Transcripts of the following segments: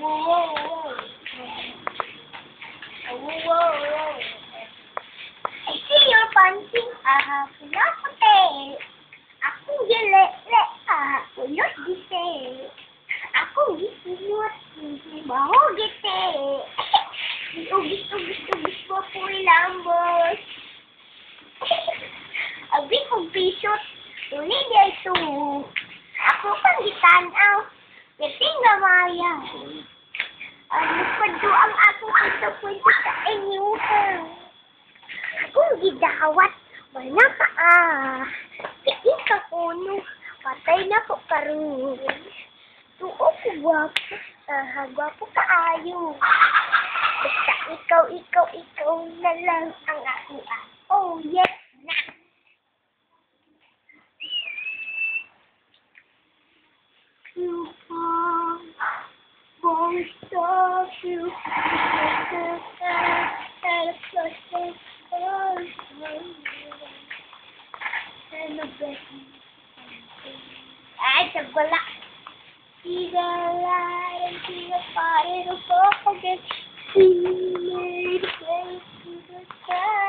I see your punching philosophy. Akong gilele, kulot gite. Akong gisinot, baho gite. Ugis mo po ilambos. Abi kong pisot, tuloy niya ito. Ako pang gitanaw, yating gamaya. Pado ang akong kwento sa inyo. Akong gidawat, wala ka Kaya ka kuno, patay na po karoon. Tuo ko gwapo, gwapo kaayo. Basta ikaw na lang ang ako. Oh yes na! Won't stop you. Ay, sagwala. See the light and see the fire to forget. See made a place to the sky.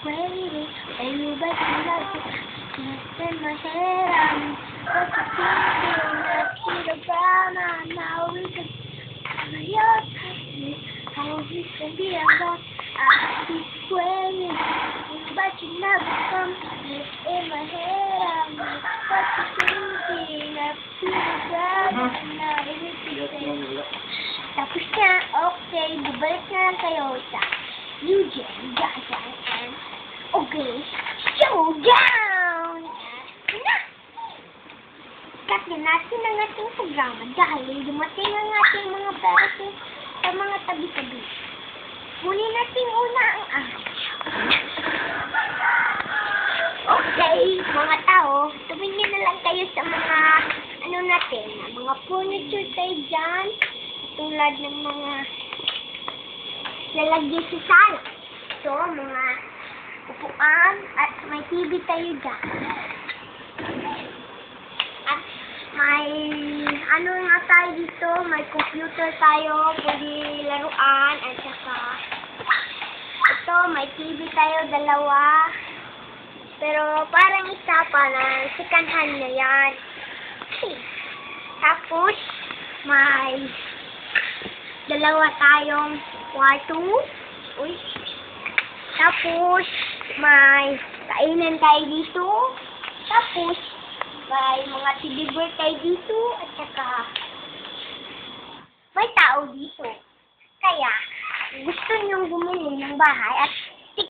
Waiting, and you bet you like it. Just in my head, I'm such a feeling that to the ground. And now we can your touch how we can be alone. I keep waiting, but you never come. Just in my head, I'm such a feeling that to the ground. And now we can tapos na, okay, bubalik na lang kayo sa Eugene, Jajan, and okay, showdown! Cut na natin ang ating programa dahil dumating ang ating mga beses sa mga tabi-tabi. Kunin natin una ang okay, mga tao, tumingin na lang kayo sa mga natin, mga furniture tayo dyan, tulad ng mga lalagyan sa sala. So, mga upuan at may TV tayo dyan. At may nga tayo dito, may computer tayo, pwede laruan, at saka ito, may TV tayo, dalawa. Pero parang isa pa na second hand na yan. Tapos, may dalawa tayong kwarto. Uy. Tapos, may kainan tayo dito. Tapos, may mga teddy bear tayo dito. At saka, may tao dito. Kaya, gusto niyong bumili ng bahay at